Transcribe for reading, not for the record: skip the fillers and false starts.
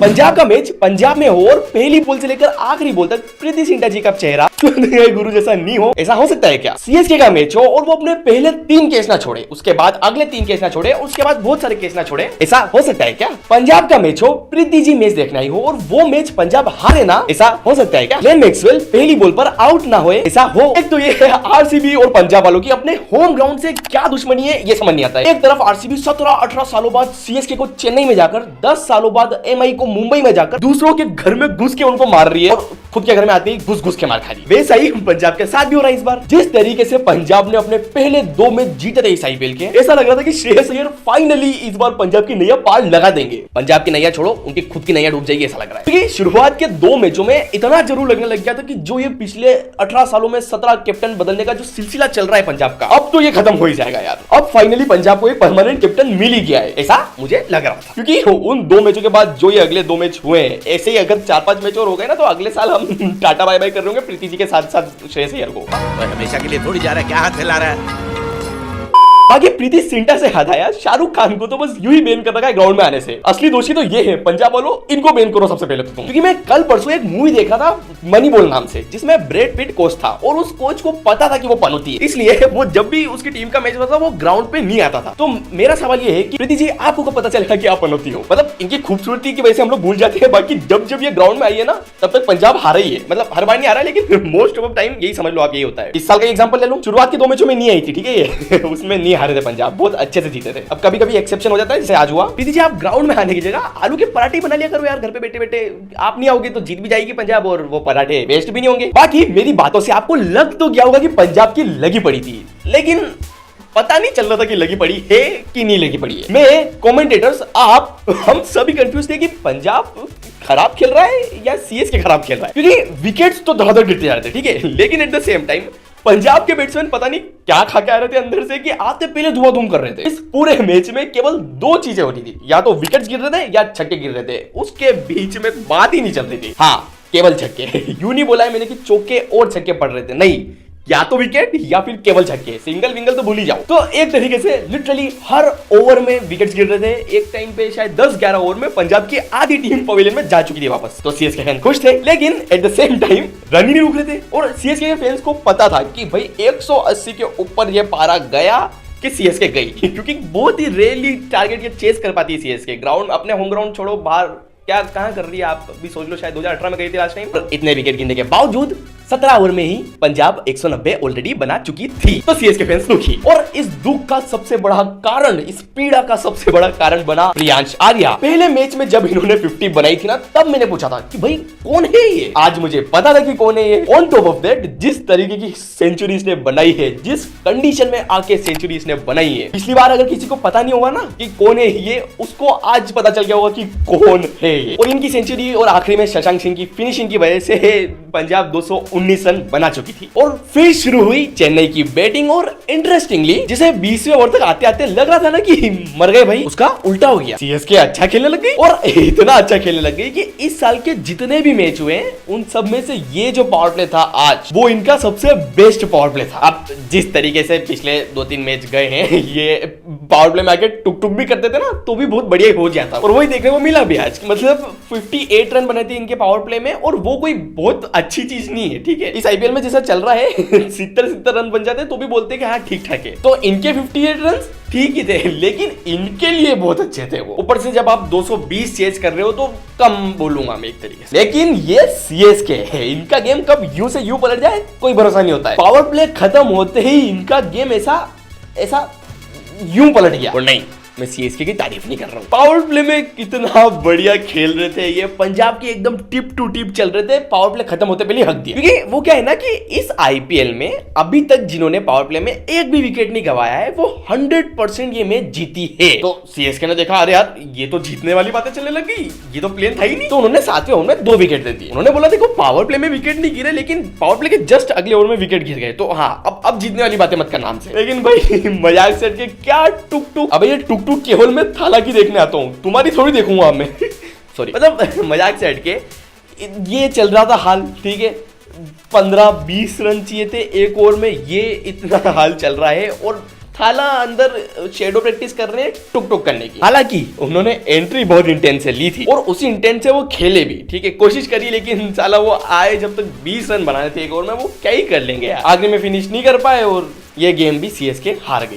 पंजाब का मैच पंजाब में हो और पहली बॉल से लेकर आखिरी बॉल तक प्रीति जिंटा जी का चेहरा गुरु जैसा नहीं हो, ऐसा हो सकता है क्या? सीएसके का मैच हो और वो अपने पहले 3 कैच ना छोड़े, उसके बाद अगले 3 कैच ना छोड़े, उसके बाद बहुत सारे कैच ना छोड़े, ऐसा हो सकता है क्या? पंजाब का मैच हो, प्रीति जी मैच देखना ही हो और वो मैच पंजाब हारे ना, ऐसा हो सकता है क्या? ग्लेन मैक्सवेल पहली बॉल पर आउट ना होए, ऐसा हो? एक तो ये आरसीबी और पंजाब वालों की अपने होम ग्राउंड से क्या दुश्मनी है, ये समझ नहीं आता है। एक तरफ आरसीबी 17-18 सालों बाद सीएसके को चेन्नई में जाकर, 10 सालों बाद एमआई को मुंबई में जाकर दूसरों के घर में घुस के उनको मार रही है और खुद के घर में आते ही घुस घुस के मार खा रही है। वैसा ही पंजाब के साथ भी हो रहा है इस बार। जिस तरीके से पंजाब ने अपने पहले 2 मैच जीते थे इस आईपीएल के, ऐसा लग रहा था कि श्रेयस अय्यर फाइनली इस बार पंजाब की नैया पार लगा देंगे। पंजाब की नैया छोड़ो, उनकी खुद की नैया डूब जाएगी ऐसा लग रहा है। क्योंकि शुरुआत के 2 मैचों में इतना जरूर लगने लग गया था कि जो ये पिछले 18 सालों में 17 कैप्टन बदलने का जो सिलसिला चल रहा है पंजाब का, अब तो ये खत्म हो ही जाएगा यार। अब फाइनली पंजाब को एक परमानेंट कैप्टन मिल ही गया है, ऐसा मुझे लग रहा था। क्योंकि उन 2 मैचों के बाद जो ये अगले 2 मैच हुए हैं, ऐसे ही अगर 4-5 मैच और हो गए ना, तो अगले साल हम टाटा बाय बाय कर रहे होंगे प्रीति जी के साथ साथ श्रेयस अय्यर को। हमेशा के लिए थोड़ी जा रहा है, क्या हाथ हिला रहा है? बाकी प्रीति जिंटा से याद आया, शाहरुख खान को तो बस यूं ही बैन कर रखा है ग्राउंड में आने से। असली दोषी तो ये है पंजाब वालों, इनको बैन करो सबसे पहले तो। क्योंकि मैं कल परसों एक मूवी देखा था मनी बॉल नाम से, जिसमें ब्रैड पिट कोच था और उस कोच को पता था कि वो पनौती है, इसलिए वो जब भी उसकी टीम का मैच होता था वो ग्राउंड पे नहीं आता था। तो मेरा सवाल ये है कि प्रीति जी आपको को पता चलेगा कि आप पनौती हो? मतलब इनकी खूबसूरती की वजह से हम लोग भूल जाते हैं, बाकी जब जब ये ग्राउंड में आई है ना, तब तक पंजाब हारा ही है। मतलब हर बार नहीं आ रहा है, लेकिन मोस्ट ऑफ द टाइम यही समझ लो आप, यही होता है। इस साल का एग्जांपल ले लो, शुरुआत के 2 मैचों में नहीं आई थी, ठीक है ये उसमें नहीं हारे थे पंजाब, बहुत अच्छे से जीते थे। अब कभी कभी एक्सेप्शन हो जाता है, जैसे आज हुआ। प्रीति जी आप ग्राउंड में आने की जगह आलू के पराठे बना लिया करो यार घर पे बैठे बैठे। आप नहीं आओगे तो जीत भी जाएगी पंजाब और वो पराठे वेस्ट भी नहीं होंगे। बाकी मेरी बातों से आपको लग तो गया होगा कि पंजाब की लगी पड़ी थी, लेकिन पता नहीं चल रहा था कि लगी पड़ी है कि नहीं लगी पड़ी है। मैं, कमेंटेटर्स, आप, हम सभी कंफ्यूज थे कि पंजाब खराब खेल रहा है या सीएसके खराब खेल रहा है। क्योंकि विकेट्स तो धड़ाधड़ गिरते जा रहे थे, ठीक है, लेकिन at the same time Punjab के बैट्समैन पता नहीं क्या खा के आ रहे थे अंदर से कि आते पहले धुआं कर रहे थे। इस पूरे मैच में केवल 2 चीजें होती थी, या तो विकेट्स गिर रहे थे या छक्के गिर रहे थे, उसके बीच में बात ही नहीं चल रही थी। हाँ, केवल छक्के यूं नहीं बोला है मैंने कि चौके और छक्के पड़ रहे थे, नहीं, या तो विकेट या फिर केवल छक्के, सिंगल विंगल तो भूल ही जाओ। तो एक तरीके से लिटरली हर ओवर में विकेट्स गिर रहे थे। एक टाइम पे शायद 10-11 ओवर में पंजाब की आधी टीम पवेलियन में जा चुकी थी वापस। तो सीएसके फैन खुश थे, लेकिन at the same time run ही नहीं रुक रहे थे। और सीएसके के फैंस को पता था कि भाई 180 के ऊपर ये पारा गया कि सीएसके गई क्योंकि बहुत ही रेयरली टारगेट ये चेस कर पाती है सीएसके। ग्राउंड, अपने होम ग्राउंड छोड़ो, बाहर क्या कहां कर रही है आप भी सोच लो, शायद 2018 में गई थी लास्ट टाइम। इतने विकेट गिरने के बावजूद 17 ओवर में ही पंजाब 190 ऑलरेडी बना चुकी थी। तो सीएसके फैंस दुखी, और इस दुख का सबसे बड़ा कारण, इस पीड़ा का सबसे बड़ा कारण बना प्रियांश आर्या। पहले मैच में जब इन्होंने 50 बनाई थी ना, तब मैंने पूछा था कि भाई कौन है ये। आज मुझे पता था कि कौन है ये। ऑन टॉप ऑफ दैट, जिस तरीके की सेंचुरी इसने बनाई है, जिस कंडीशन में आके सेंचुरी इसने बनाई है, पिछली बार अगर किसी को पता नहीं होगा ना कि कौन है ये, उसको आज पता चल गया होगा कि कौन है ये। और इनकी सेंचुरी और आखिरी में शशांक सिंह की फिनिशिंग की वजह से पंजाब 219 रन बना चुकी थी। और फिर शुरू हुई चेन्नई की बैटिंग, और इंटरेस्टिंगली जिसे 20वें ओवर तक आते आते लग रहा था ना कि मर गए भाई, उसका उल्टा हो गया। सीएसके अच्छा खेलने लग गई, और इतना अच्छा खेलने लग गई कि इस साल के जितने भी मैच हुए उन सब में से ये जो पावर प्ले था आज, वो इनका सबसे बेस्ट पावर प्ले था। अब जिस तरीके से पिछले 2-3 मैच गए हैं, ये पावर प्ले में आके टुक टुक भी करते थे ना, तो भी बहुत बढ़िया हो जाता, और वही देखने को मिला भी आज। मतलब 58 रन बने थे इनके पावर प्ले में, और वो कोई बहुत अच्छी चीज नहीं है, ठीक है। इस आईपीएल में जैसा चल रहा है 70 रन बन जाते हैं तो भी बोलते हैं कि हाँ ठीक ठाक है। तो इनके 58 रन ठीक ही थे, लेकिन इनके लिए बहुत अच्छे थे वो। ऊपर से जब आप 220 चेज कर रहे हो तो कम बोलूंगा मैं एक तरीके से। लेकिन ये सीएसके है, इनका गेम कब यूं से यूं पलट जाए कोई भरोसा नहीं होता है। पावर प्ले खत्म होते ही इनका गेम ऐसा यूं पलट गया। और नहीं, मैं सीएसके की तारीफ नहीं कर रहा हूँ, पावर प्ले में कितना बढ़िया खेल रहे थे ये। पंजाब की एकदम टिप टू टिप चल रहे थे, पावर प्ले खत्म होते पहले हक दिया। क्योंकि वो क्या है ना कि इस आईपीएल में अभी तक जिन्होंने पावर प्ले में एक भी विकेट नहीं गवाया है, वो 100% ये मैच जीती है। तो सीएसके ने देखा, अरे यार ये तो जीतने वाली बातें चलने लग गई, ये तो प्लेन था ही नहीं। तो उन्होंने 7वें ओवर में 2 विकेट दे दिए। उन्होंने बोला देखो पावर प्ले में विकेट नहीं गिरे, लेकिन पावर प्ले के जस्ट अगले ओवर में विकेट गिर गए, तो हाँ अब जीतने वाली बातें मत कर नाम से। लेकिन भाई मजाक से हट के क्या टुक टुक, अब ये टुक टुक केवल मैं थाला की देखने आता हूँ, तुम्हारी थोड़ी देखूंगा मैं सॉरी, मतलब मजाक से हटके ये चल रहा था हाल, ठीक है। 15-20 रन चाहिए थे एक ओवर में, ये इतना हाल चल रहा है। और थाला अंदर शेडो प्रैक्टिस कर रहे हैं टुक टुक करने की। हालांकि उन्होंने एंट्री बहुत इंटेंस से ली थी और उसी इंटेंस से वो खेले भी, ठीक है, कोशिश करी, लेकिन साला वो आए जब तक 20 रन बनाने थे एक ओवर में, वो क्या ही कर लेंगे यार। आखिर में फिनिश नहीं कर पाए और ये गेम भी सीएसके हार गई।